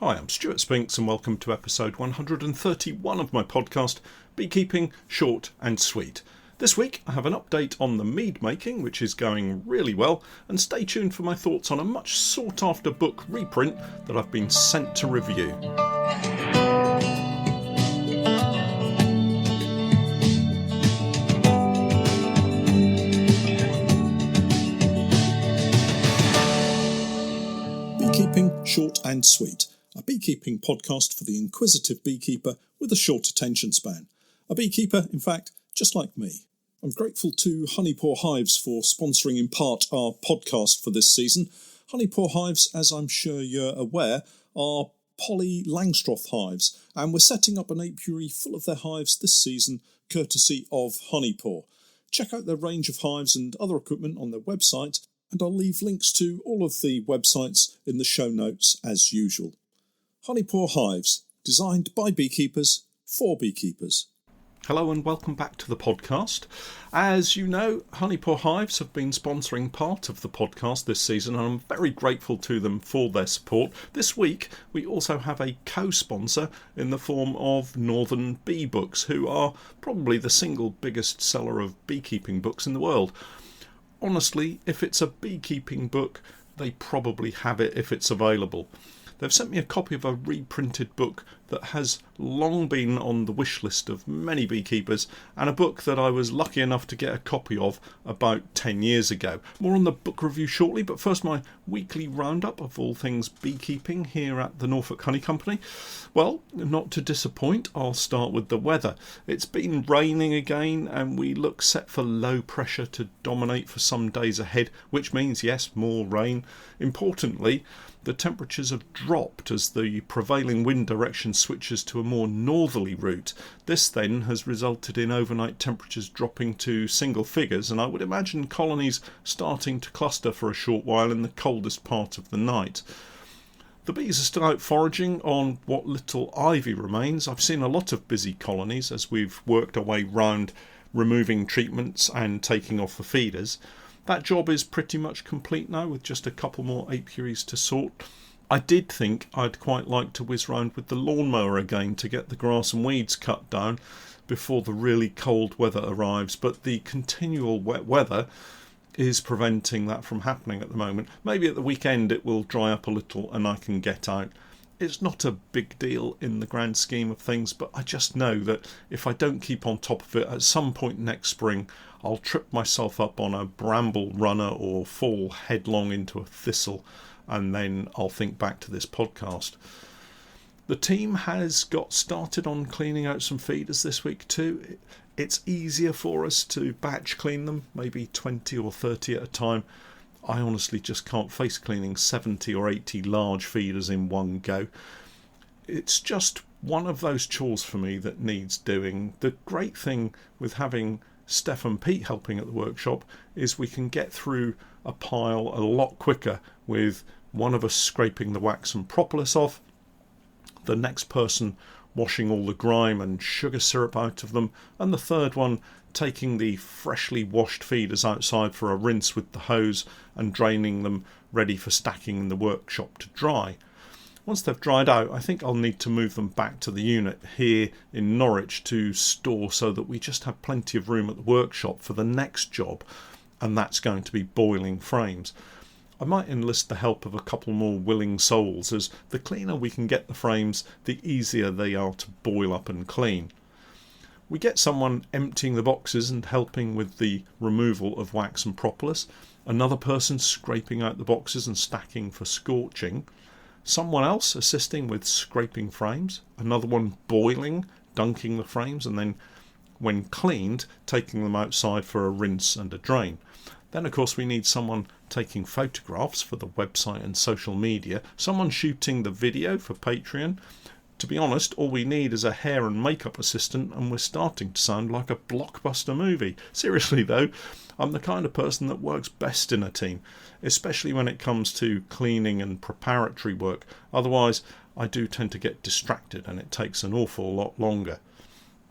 Hi, I'm Stewart Spinks and welcome to episode 131 of my podcast, Beekeeping Short and Sweet. This week I have an update on the mead making, which is going really well, and stay tuned for my thoughts on a much sought after book reprint that I've been sent to review. Beekeeping Short and Sweet, a beekeeping podcast for the inquisitive beekeeper with a short attention span. A beekeeper, in fact, just like me. I'm grateful to Honeypore Hives for sponsoring in part our podcast for this season. Honeypore Hives, as I'm sure you're aware, are poly Langstroth hives, and we're setting up an apiary full of their hives this season, courtesy of Honeypore. Check out their range of hives and other equipment on their website, and I'll leave links to all of the websites in the show notes as usual. Honeypore Hives, designed by beekeepers for beekeepers. Hello and welcome back to the podcast. As you know, Honeypore Hives have been sponsoring part of the podcast this season, and I'm very grateful to them for their support. This week we also have a co-sponsor in the form of Northern Bee Books, who are probably the single biggest seller of beekeeping books in the world. Honestly, if it's a beekeeping book, they probably have it if it's available. They've sent me a copy of a reprinted book that has long been on the wish list of many beekeepers, and a book that I was lucky enough to get a copy of about 10 years ago. More on the book review shortly, but first my weekly roundup of all things beekeeping here at the Norfolk Honey Company. Well, not to disappoint, I'll start with the weather. It's been raining again, and we look set for low pressure to dominate for some days ahead, which means, yes, more rain. Importantly, the temperatures have dropped as the prevailing wind direction switches to a more northerly route. This then has resulted in overnight temperatures dropping to single figures, and I would imagine colonies starting to cluster for a short while in the coldest part of the night. The bees are still out foraging on what little ivy remains. I've seen a lot of busy colonies as we've worked our way round removing treatments and taking off the feeders. That job is pretty much complete now, with just a couple more apiaries to sort. I did think I'd quite like to whiz round with the lawnmower again to get the grass and weeds cut down before the really cold weather arrives, but the continual wet weather is preventing that from happening at the moment. Maybe at the weekend it will dry up a little and I can get out. It's not a big deal in the grand scheme of things, but I just know that if I don't keep on top of it, at some point next spring I'll trip myself up on a bramble runner or fall headlong into a thistle, and then I'll think back to this podcast. The team has got started on cleaning out some feeders this week too. It's easier for us to batch clean them, maybe 20 or 30 at a time. I honestly just can't face cleaning 70 or 80 large feeders in one go. It's just one of those chores for me that needs doing. The great thing with having Steph and Pete helping at the workshop is we can get through a pile a lot quicker with one of us scraping the wax and propolis off, the next person washing all the grime and sugar syrup out of them, and the third one taking the freshly washed feeders outside for a rinse with the hose and draining them ready for stacking in the workshop to dry. Once they've dried out, I think I'll need to move them back to the unit here in Norwich to store so that we just have plenty of room at the workshop for the next job, and that's going to be boiling frames. I might enlist the help of a couple more willing souls, as the cleaner we can get the frames, the easier they are to boil up and clean. We get someone emptying the boxes and helping with the removal of wax and propolis, another person scraping out the boxes and stacking for scorching, someone else assisting with scraping frames, another one boiling, dunking the frames, and then, when cleaned, taking them outside for a rinse and a drain. Then, of course, we need someone taking photographs for the website and social media, someone shooting the video for Patreon. To be honest, all we need is a hair and makeup assistant, and we're starting to sound like a blockbuster movie. Seriously though, I'm the kind of person that works best in a team, especially when it comes to cleaning and preparatory work. Otherwise, I do tend to get distracted and it takes an awful lot longer.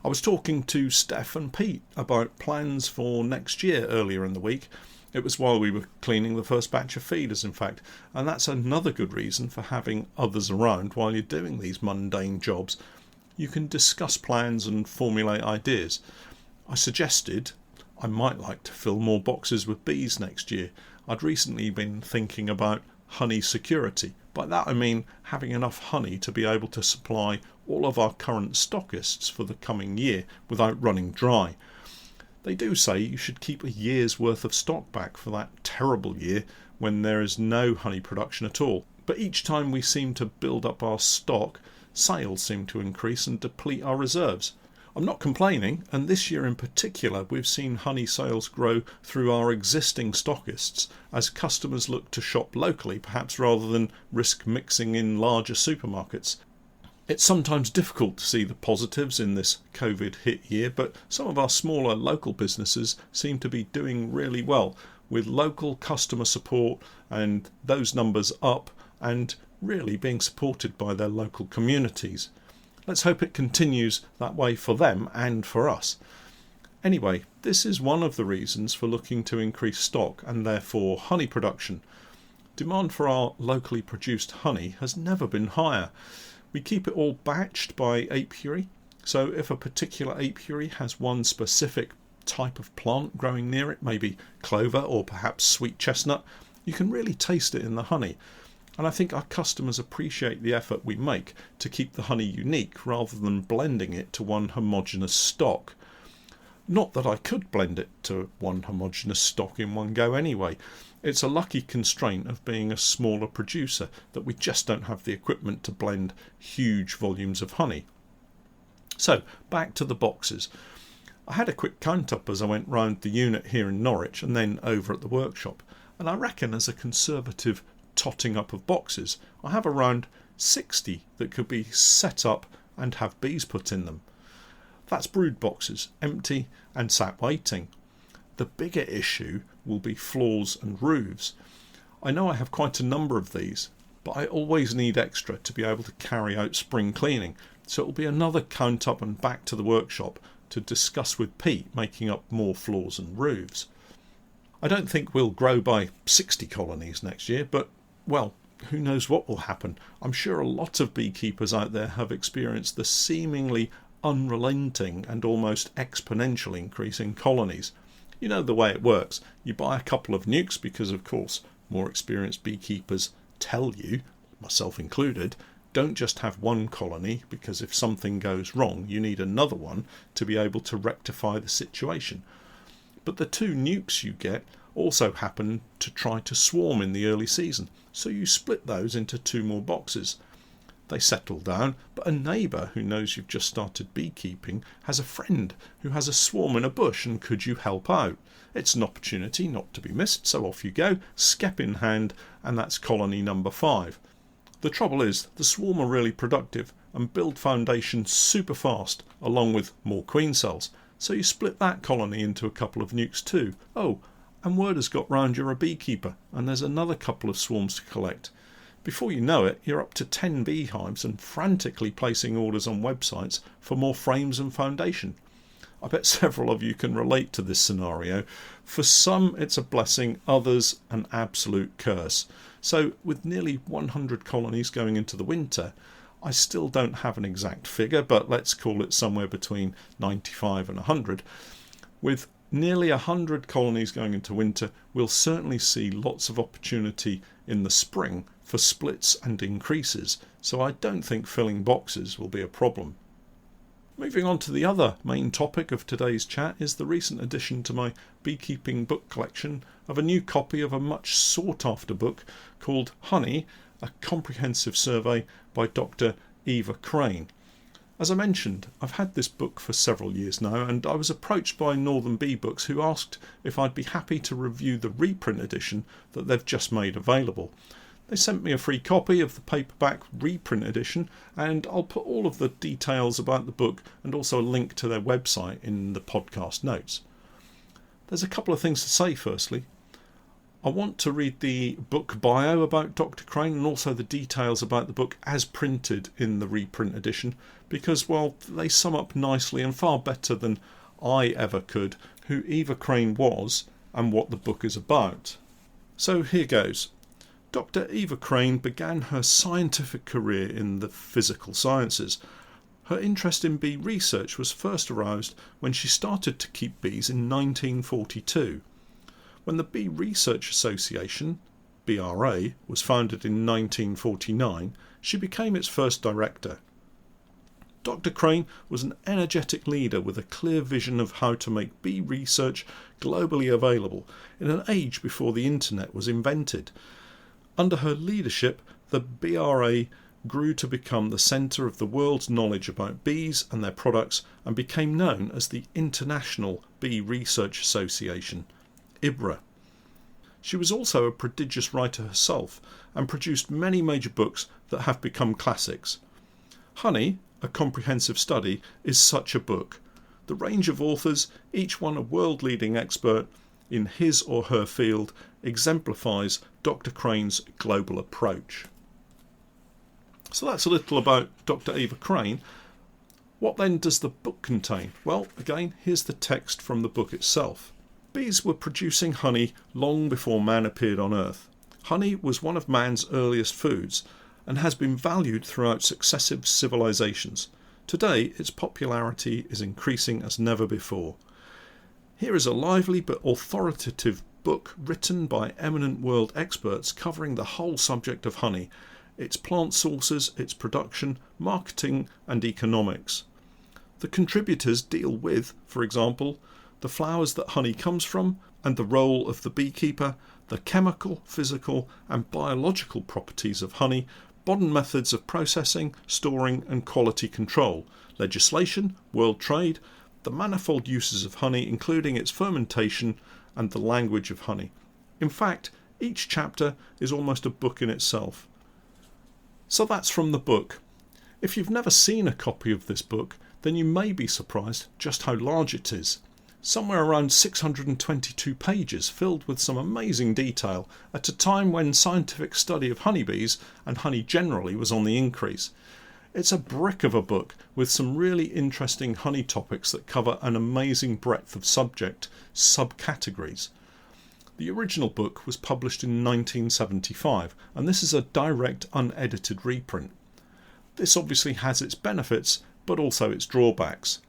I was talking to Steph and Pete about plans for next year earlier in the week, It was while we were cleaning the first batch of feeders, in fact, and that's another good reason for having others around while you're doing these mundane jobs. You can discuss plans and formulate ideas. I suggested I might like to fill more boxes with bees next year. I'd recently been thinking about honey security. By that I mean having enough honey to be able to supply all of our current stockists for the coming year without running dry. They do say you should keep a year's worth of stock back for that terrible year when there is no honey production at all. But each time we seem to build up our stock, sales seem to increase and deplete our reserves. I'm not complaining, and this year in particular we've seen honey sales grow through our existing stockists as customers look to shop locally, perhaps rather than risk mixing in larger supermarkets. It's sometimes difficult to see the positives in this COVID hit year, but some of our smaller local businesses seem to be doing really well with local customer support and those numbers up and really being supported by their local communities. Let's hope it continues that way for them and for us. Anyway, this is one of the reasons for looking to increase stock and therefore honey production. Demand for our locally produced honey has never been higher. We keep it all batched by apiary, so if a particular apiary has one specific type of plant growing near it, maybe clover or perhaps sweet chestnut, you can really taste it in the honey. And I think our customers appreciate the effort we make to keep the honey unique rather than blending it to one homogeneous stock. Not that I could blend it to one homogeneous stock in one go anyway. It's a lucky constraint of being a smaller producer that we just don't have the equipment to blend huge volumes of honey. So, back to the boxes. I had a quick count up as I went round the unit here in Norwich and then over at the workshop, and I reckon as a conservative totting up of boxes, I have around 60 that could be set up and have bees put in them. That's brood boxes, empty and sat waiting. The bigger issue will be floors and roofs. I know I have quite a number of these, but I always need extra to be able to carry out spring cleaning, so it will be another count up and back to the workshop to discuss with Pete making up more floors and roofs. I don't think we'll grow by 60 colonies next year, but, well, who knows what will happen. I'm sure a lot of beekeepers out there have experienced the seemingly unrelenting and almost exponential increase in colonies. You know the way it works. You buy a couple of nukes because, of course, more experienced beekeepers tell you, myself included, don't just have one colony because if something goes wrong, you need another one to be able to rectify the situation. But the two nukes you get also happen to try to swarm in the early season, so you split those into two more boxes. They settle down, but a neighbour who knows you've just started beekeeping has a friend who has a swarm in a bush and could you help out? It's an opportunity not to be missed, so off you go, skep in hand, and that's colony number 5. The trouble is, the swarm are really productive and build foundations super fast, along with more queen cells, so you split that colony into a couple of nukes too. Oh, and word has got round you're a beekeeper, and there's another couple of swarms to collect. Before you know it, you're up to 10 beehives and frantically placing orders on websites for more frames and foundation. I bet several of you can relate to this scenario. For some it's a blessing, others an absolute curse. So with nearly 100 colonies going into the winter, I still don't have an exact figure, but let's call it somewhere between 95 and 100. With nearly 100 colonies going into winter, we'll certainly see lots of opportunity in the spring for splits and increases, so I don't think filling boxes will be a problem. Moving on to the other main topic of today's chat is the recent addition to my beekeeping book collection of a new copy of a much sought after book called Honey, a comprehensive survey by Dr. Eva Crane. As I mentioned, I've had this book for several years now, and I was approached by Northern Bee Books who asked if I'd be happy to review the reprint edition that they've just made available. They sent me a free copy of the paperback reprint edition, and I'll put all of the details about the book and also a link to their website in the podcast notes. There's a couple of things to say firstly. I want to read the book bio about Dr. Crane and also the details about the book as printed in the reprint edition because, well, they sum up nicely and far better than I ever could who Eva Crane was and what the book is about. So here goes. Dr. Eva Crane began her scientific career in the physical sciences. Her interest in bee research was first aroused when she started to keep bees in 1942. When the Bee Research Association, BRA, was founded in 1949, she became its first director. Dr. Crane was an energetic leader with a clear vision of how to make bee research globally available in an age before the internet was invented. Under her leadership, the BRA grew to become the centre of the world's knowledge about bees and their products and became known as the International Bee Research Association, IBRA. She was also a prodigious writer herself and produced many major books that have become classics. Honey, a Comprehensive Study, is such a book. The range of authors, each one a world-leading expert in his or her field, exemplifies Dr. Crane's global approach. So that's a little about Dr. Eva Crane. What then does the book contain? Well, again, here's the text from the book itself. Bees were producing honey long before man appeared on Earth. Honey was one of man's earliest foods and has been valued throughout successive civilizations. Today, its popularity is increasing as never before. Here is a lively but authoritative book written by eminent world experts covering the whole subject of honey, its plant sources, its production, marketing and economics. The contributors deal with, for example, the flowers that honey comes from and the role of the beekeeper, the chemical, physical and biological properties of honey, modern methods of processing, storing and quality control, legislation, world trade, the manifold uses of honey including its fermentation and the language of honey. In fact, each chapter is almost a book in itself. So that's from the book. If you've never seen a copy of this book, then you may be surprised just how large it is. Somewhere around 622 pages, filled with some amazing detail at a time when scientific study of honeybees and honey generally was on the increase. It's a brick of a book with some really interesting honey topics that cover an amazing breadth of subcategories. The original book was published in 1975, and this is a direct unedited reprint. This obviously has its benefits, but also its drawbacks.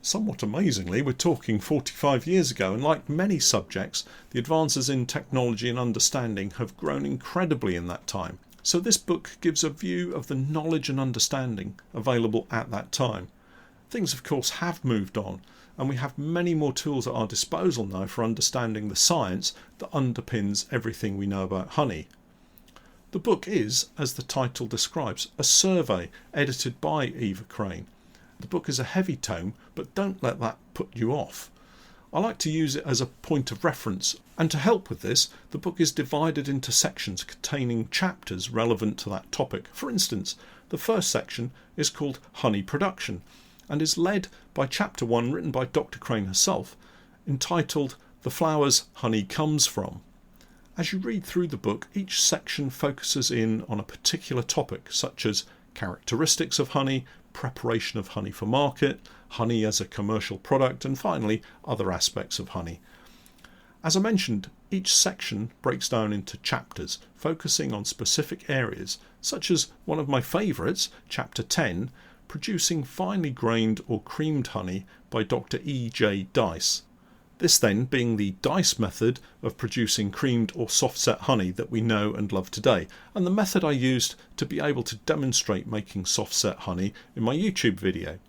Somewhat amazingly, we're talking 45 years ago, and like many subjects, the advances in technology and understanding have grown incredibly in that time. So this book gives a view of the knowledge and understanding available at that time. Things, of course, have moved on, and we have many more tools at our disposal now for understanding the science that underpins everything we know about honey. The book is, as the title describes, a survey edited by Eva Crane. The book is a heavy tome, but don't let that put you off. I like to use it as a point of reference, and to help with this, the book is divided into sections containing chapters relevant to that topic. For instance, the first section is called Honey Production, and is led by Chapter 1 written by Dr. Crane herself, entitled The Flowers Honey Comes From. As you read through the book, each section focuses in on a particular topic, such as characteristics of honey, preparation of honey for market, honey as a commercial product, and finally other aspects of honey. As I mentioned, each section breaks down into chapters, focusing on specific areas, such as one of my favourites, Chapter 10, Producing Finely Grained or Creamed Honey by Dr. E.J. Dice. This then being the Dice method of producing creamed or soft-set honey that we know and love today, and the method I used to be able to demonstrate making soft-set honey in my YouTube video.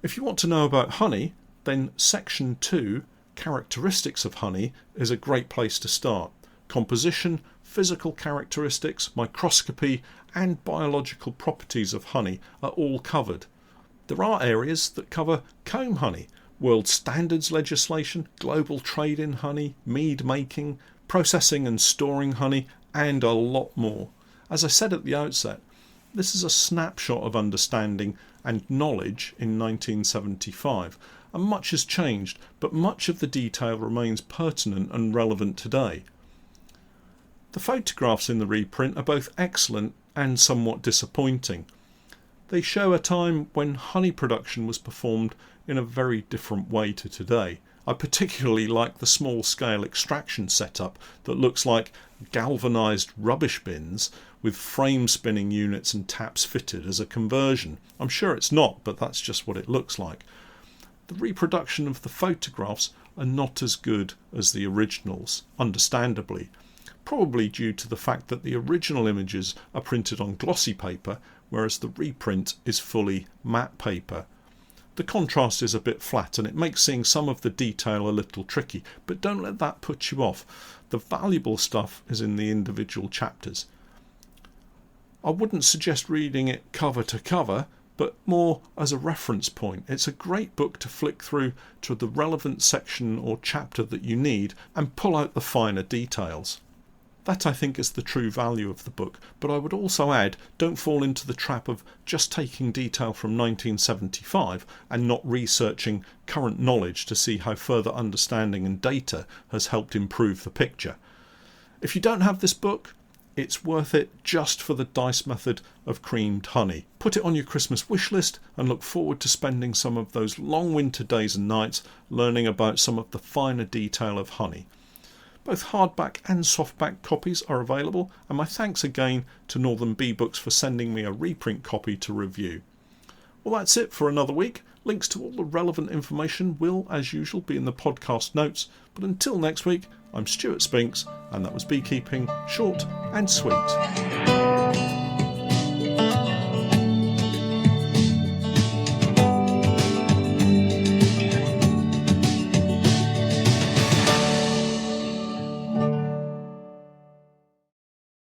If you want to know about honey, then Section 2, Characteristics of Honey, is a great place to start. Composition, physical characteristics, microscopy, and biological properties of honey are all covered. There are areas that cover comb honey, world standards legislation, global trade in honey, mead making, processing and storing honey, and a lot more. As I said at the outset, this is a snapshot of understanding and knowledge in 1975, and much has changed, but much of the detail remains pertinent and relevant today. The photographs in the reprint are both excellent and somewhat disappointing. They show a time when honey production was performed in a very different way to today. I particularly like the small-scale extraction setup that looks like galvanised rubbish bins with frame spinning units and taps fitted as a conversion. I'm sure it's not, but that's just what it looks like. The reproduction of the photographs are not as good as the originals, understandably, probably due to the fact that the original images are printed on glossy paper, whereas the reprint is fully matte paper. The contrast is a bit flat and it makes seeing some of the detail a little tricky, but don't let that put you off. The valuable stuff is in the individual chapters. I wouldn't suggest reading it cover to cover, but more as a reference point. It's a great book to flick through to the relevant section or chapter that you need and pull out the finer details. That, I think, is the true value of the book, but I would also add, don't fall into the trap of just taking detail from 1975 and not researching current knowledge to see how further understanding and data has helped improve the picture. If you don't have this book, it's worth it just for the dice method of creamed honey. Put it on your Christmas wish list and look forward to spending some of those long winter days and nights learning about some of the finer detail of honey. Both hardback and softback copies are available, and my thanks again to Northern Bee Books for sending me a reprint copy to review. Well, that's it for another week. Links to all the relevant information will, as usual, be in the podcast notes. But until next week, I'm Stewart Spinks, and that was Beekeeping Short and Sweet.